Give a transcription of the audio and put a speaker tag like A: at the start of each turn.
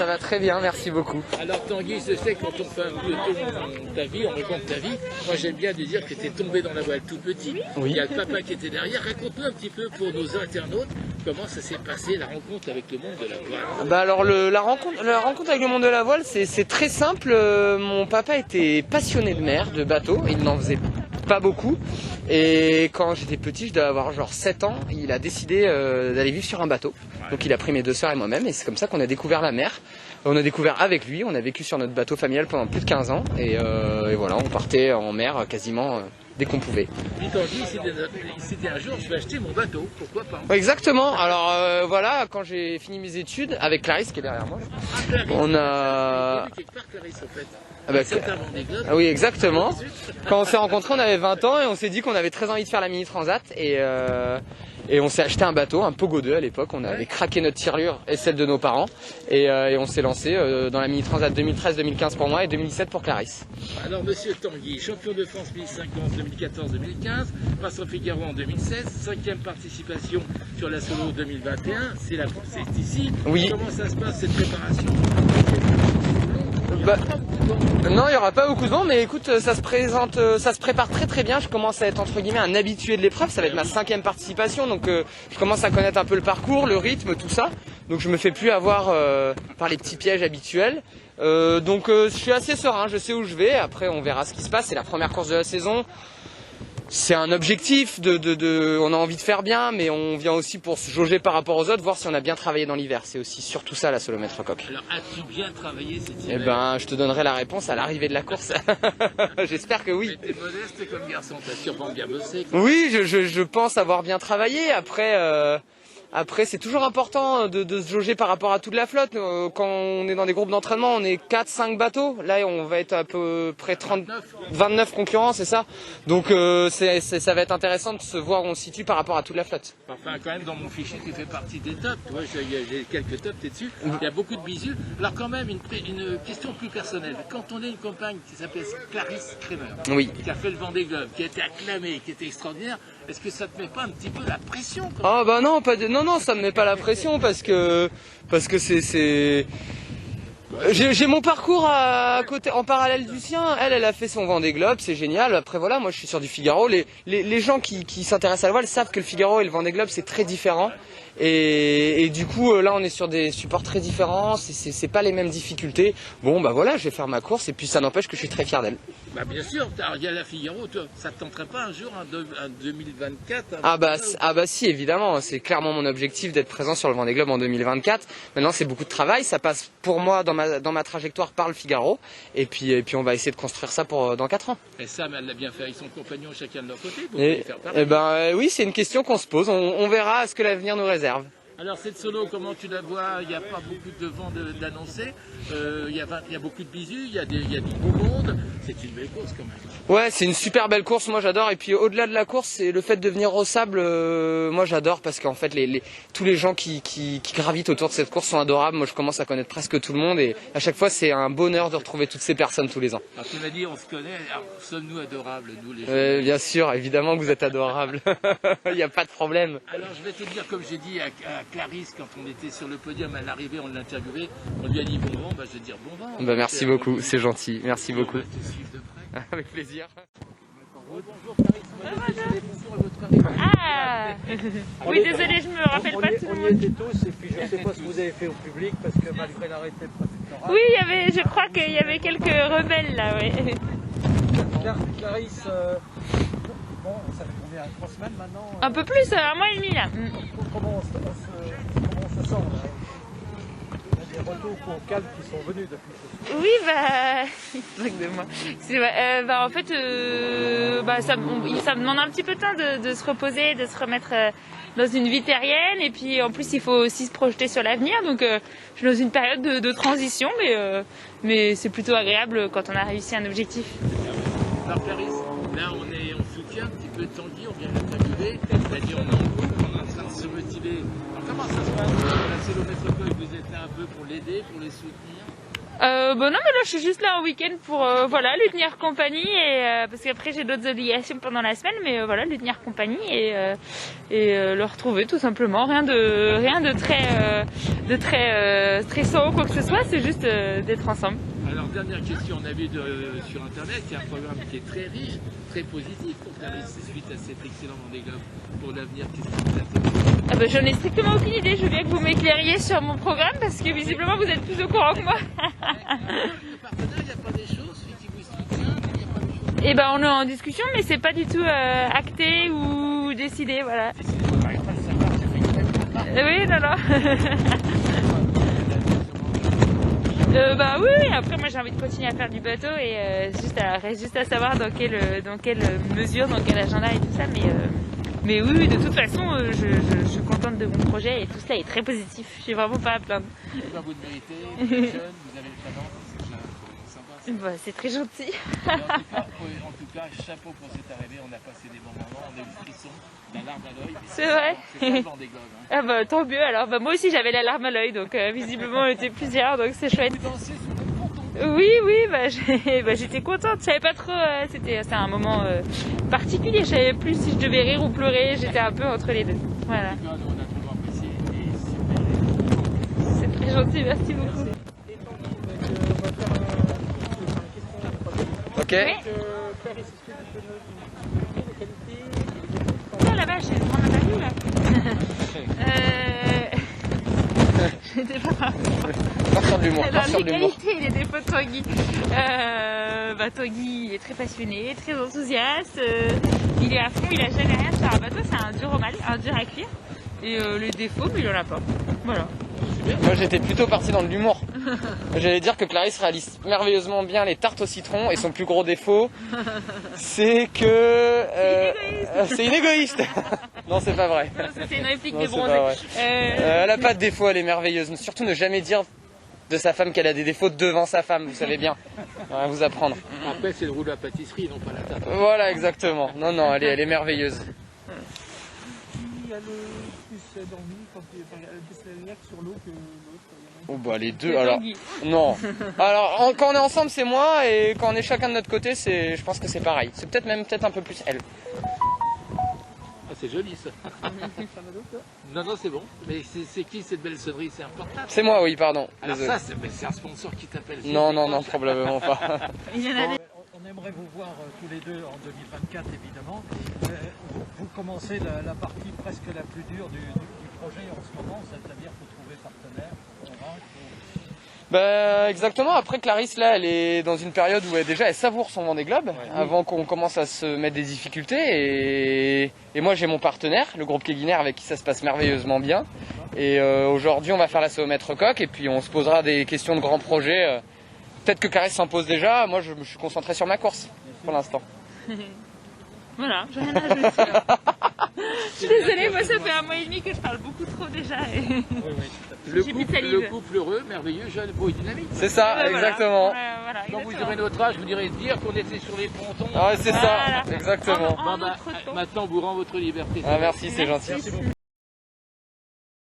A: ça va très bien, merci beaucoup.
B: Alors Tanguy, je sais quand on fait un peu ta vie, on raconte ta vie, moi j'aime bien de dire que tu es tombé dans la voile tout petit,
A: Oui.
B: il y a le papa qui était derrière, raconte-nous un petit peu pour nos internautes comment ça s'est passé la rencontre avec le monde de la voile.
A: Bah alors la rencontre avec le monde de la voile, c'est très simple. Mon papa était passionné de mer, de bateau, il n'en faisait pas beaucoup. Et quand j'étais petit, je devais avoir genre 7 ans, il a décidé d'aller vivre sur un bateau. Donc il a pris mes 2 sœurs et moi-même et c'est comme ça qu'on a découvert la mer. On a découvert avec lui, on a vécu sur notre bateau familial pendant plus de 15 ans et voilà, on partait en mer quasiment dès qu'on pouvait.
B: Puis Tanguy, il s'est dit un jour je vais acheter mon bateau, pourquoi pas?
A: Ouais, exactement, alors voilà, quand j'ai fini mes études, avec Clarisse qui est derrière moi,
B: Clarisse,
A: on a...
B: quelque part Clarisse en fait.
A: Ah bah,
B: Ah
A: oui, exactement. Quand on s'est rencontrés, on avait 20 ans et on s'est dit qu'on avait très envie de faire la Mini Transat et on s'est acheté un bateau, un Pogo 2 à l'époque. On avait craqué notre tirelire et celle de nos parents et on s'est lancé dans la Mini Transat 2013-2015 pour moi et 2017 pour Clarisse.
B: Alors Monsieur Tanguy, champion de France 1050 2014-2015, passe au Figaro en 2016, 5e participation sur la Solo 2021, c'est ici.
A: Oui.
B: Comment ça se passe cette préparation?
A: Bah, non, il n'y aura pas beaucoup de vent, mais écoute, ça se prépare très très bien. Je commence à être entre guillemets un habitué de l'épreuve. Ça va être ma 5e participation, donc je commence à connaître un peu le parcours, le rythme, tout ça. Donc je me fais plus avoir par les petits pièges habituels. Donc je suis assez serein, je sais où je vais. Après, on verra ce qui se passe. C'est la première course de la saison. C'est un objectif, on a envie de faire bien, mais on vient aussi pour se jauger par rapport aux autres, voir si on a bien travaillé dans l'hiver. C'est aussi surtout ça la solomètre coque.
B: Alors as-tu bien travaillé cet hiver?
A: Eh ben, je te donnerai la réponse à l'arrivée de la course. J'espère que oui.
B: Mais t'es modeste comme garçon, t'as sûrement bien bossé.
A: Oui, je pense avoir bien travaillé. Après, c'est toujours important de se jauger par rapport à toute la flotte. Quand on est dans des groupes d'entraînement, on est 4-5 bateaux. Là, on va être à peu près 29 concurrents, c'est ça. Donc, ça va être intéressant de se voir où on se situe par rapport à toute la flotte.
B: Enfin, quand même, dans mon fichier, tu fais partie des tops. Tu vois, j'ai quelques tops, t'es dessus. Il y a beaucoup de bisous. Alors, quand même, une question plus personnelle. Quand on est une compagne qui s'appelle Clarisse Kremer,
A: Oui.
B: qui a fait le Vendée Globe, qui a été acclamée, qui était extraordinaire, est-ce que ça te met pas un petit peu la pression quand même?
A: Ah bah non, non, ça me met pas la pression parce que c'est... J'ai mon parcours à côté, en parallèle du sien. Elle a fait son Vendée Globe, c'est génial. Après voilà, moi je suis sur du Figaro. Les gens qui s'intéressent à la voile savent que le Figaro et le Vendée Globe c'est très différent. Et du coup là on est sur des supports très différents, c'est pas les mêmes difficultés. Bon bah voilà, je vais faire ma course et puis ça n'empêche que je suis très fier d'elle.
B: Bah bien sûr, il y a la Figaro, toi, ça te tenterait pas un jour, un 2024
A: Ah bah si, évidemment, c'est clairement mon objectif d'être présent sur le Vendée Globe en 2024. Maintenant c'est beaucoup de travail, ça passe pour moi dans ma trajectoire par le Figaro et puis on va essayer de construire ça pour dans 4 ans.
B: Et Sam, elle l'a bien fait avec son compagnon chacun de leur côté.
A: Oui, c'est une question qu'on se pose, on verra ce que l'avenir nous réserve.
B: Alors cette solo, comment tu la vois? Il n'y a pas beaucoup de vent d'annoncer, il y a beaucoup de bisous, il y a du beau monde, c'est une belle course quand même.
A: Ouais, c'est une super belle course, moi j'adore. Et puis au-delà de la course, c'est le fait de venir au sable, moi j'adore parce qu'en fait tous les gens qui gravitent autour de cette course sont adorables. Moi je commence à connaître presque tout le monde et à chaque fois c'est un bonheur de retrouver toutes ces personnes tous les ans.
B: Alors tu m'as dit on se connaît, alors sommes-nous adorables nous les gens?
A: Bien sûr, évidemment que vous êtes adorables, il n'y a pas de problème.
B: Alors je vais te dire comme j'ai dit à Clarisse quand on était sur le podium à l'arrivée, on l'a interviewé, on lui a dit bon vent, bah, je vais dire bon vent.
A: Bah, merci beaucoup, c'est gentil, merci beaucoup.
B: On va te suivre de près.
A: Avec plaisir.
B: Bonjour Clarisse, bonjour à votre arrivée.
C: Ah oui, désolé, je me rappelle pas tout le
D: On y
C: monde.
D: était tous et puis je ne sais pas ce que vous avez fait au public parce que malgré l'arrêté préfectoral.
C: Oui, je crois qu'il y avait quelques rebelles là, oui.
D: Clarisse, bon, ça fait combien? 3 semaines maintenant?
C: Un peu plus, 1 mois et demi là.
D: Comment on se sent là? Il y a des retours au calme qui sont venus depuis ce soir.
C: Oui, exactement. En fait, ça me demande un petit peu de temps de se reposer, de se remettre dans une vie terrienne. Et puis en plus, il faut aussi se projeter sur l'avenir. Donc je suis dans une période de transition, mais c'est plutôt agréable quand on a réussi un objectif.
B: Alors Clarisse, là on soutient un petit peu Tanguy, on vient de l'interviewer, elle a dit on est en groupe, on est en train de se motiver. Alors comment ça se passe? La solomètre coque, vous êtes là un peu pour l'aider, pour les soutenir?
C: Non, mais là je suis juste là en week-end pour voilà, lui tenir compagnie et parce qu'après j'ai d'autres obligations pendant la semaine, mais voilà, lui tenir compagnie et le retrouver tout simplement. Rien de très stressant ou quoi que ce soit, c'est juste d'être ensemble.
B: Alors, dernière question, on a vu sur Internet, il y a un programme qui est très riche, très positif pour Clarisse suite à cet excellent Vendée Globe. Pour l'avenir, qu'est-ce qui vous intéresse?
C: Ah bah, j'en ai strictement aucune idée, je veux bien que vous m'éclairiez sur mon programme parce que visiblement vous êtes plus au courant que moi.
B: Le partenaire, il n'y a pas des choses, celui qui vous soutient, il n'y a pas des choses.
C: Et ben on est en discussion, mais c'est pas du tout acté ou décidé, voilà. Oui, non. Bah oui, après moi j'ai envie de continuer à faire du bateau et reste juste à savoir dans quelle mesure, dans quel agenda et tout ça, mais oui, de toute façon je suis contente de mon projet et tout cela est très positif, je suis vraiment pas à plaindre.
B: Vous le méritez, vous êtes jeune, vous avez le talent, c'est déjà sympa.
C: Bah, c'est très gentil.
B: En tout cas, chapeau pour cette arrivée, on a passé des bons moments, on a eu le frisson, la larme à l'œil.
C: C'est vrai.
B: C'est pas le Vendée Globe.
C: Ah bah tant mieux alors, bah, moi aussi j'avais la larme à l'œil donc visiblement on était plusieurs donc c'est chouette.
B: Vous dansez sous le ponton.
C: Oui, j'étais contente, je savais pas trop, c'était un moment particulier, je savais plus si je devais rire ou pleurer, j'étais un peu entre les deux. Voilà.
B: On a trop apprécié et super.
C: C'est très gentil, merci beaucoup.
A: Ok.
C: Non, là-bas, j'ai le grand interview là. J'étais pas.
A: Pas sur de l'humour, pas sur
C: Les
A: de l'humour.
C: qualités et les défauts de Tanguy. Tanguy il est très passionné, très enthousiaste. Il est à fond, il a jamais rien sur un bateau, c'est un dur au mal, un dur à cuire. Et les défauts, mais il en a pas. Voilà.
A: Moi j'étais plutôt parti dans de l'humour. J'allais dire que Clarisse réalise merveilleusement bien les tartes au citron et son plus gros défaut, c'est que c'est une égoïste. Non, c'est pas vrai.
C: C'était une réplique
A: Non,
C: des
A: c'est
C: bronzés.
A: pas vrai. Elle a pas de défaut, elle est merveilleuse. Surtout ne jamais dire de sa femme qu'elle a des défauts devant sa femme, vous savez bien. On va vous apprendre.
B: Après, c'est le rouleau à pâtisserie, non pas la tarte.
A: Voilà, exactement. Non, non, elle est merveilleuse.
D: Qui a le plus dormi quand il y a sur l'eau que l'autre?
A: Oh bah les deux,
C: C'est
A: alors
C: Tanguy.
A: non. Alors quand on est ensemble c'est moi et quand on est chacun de notre côté je pense que c'est pareil. C'est peut-être un peu plus elle.
B: Ah, c'est joli ça. Non, non, c'est bon. Mais c'est qui cette belle sonnerie? C'est un portable?
A: C'est moi, oui, pardon.
B: Alors
A: Désolé.
B: ça, c'est un sponsor qui t'appelle.
A: Non, non, non, probablement pas.
C: Il y en avait.
D: On aimerait vous voir tous les deux en 2024 évidemment. Vous commencez la partie presque la plus dure du projet en ce moment, c'est-à-dire faut trouver partenaire, convaincre.
A: Bah exactement, après Clarisse là elle est dans une période où elle savoure son Vendée Globe avant qu'on commence à se mettre des difficultés et moi j'ai mon partenaire, le groupe Keguiner avec qui ça se passe merveilleusement bien et aujourd'hui on va faire la Maître Coq et puis on se posera des questions de grands projets. Peut-être que Clarisse s'en pose déjà, moi je me suis concentré sur ma course pour l'instant.
C: Voilà, j'ai rien à ajouter. Je suis désolée, moi ça fait 1 mois et demi que je parle beaucoup trop déjà. Et...
B: Le
C: J'ai plus de salive.
B: couple heureux, merveilleux, jeune, beau et dynamique.
A: C'est ça,
C: Voilà.
A: exactement.
C: Voilà,
B: Quand vous
C: exactement.
B: aurez notre âge, vous direz dire qu'on était sur les pontons.
A: Ah ouais, c'est ça,
C: Voilà.
A: exactement.
C: En
B: Bon, bah,
C: autre temps.
B: maintenant, on vous rend votre liberté.
A: Ah, merci, c'est gentil.
D: Merci beaucoup.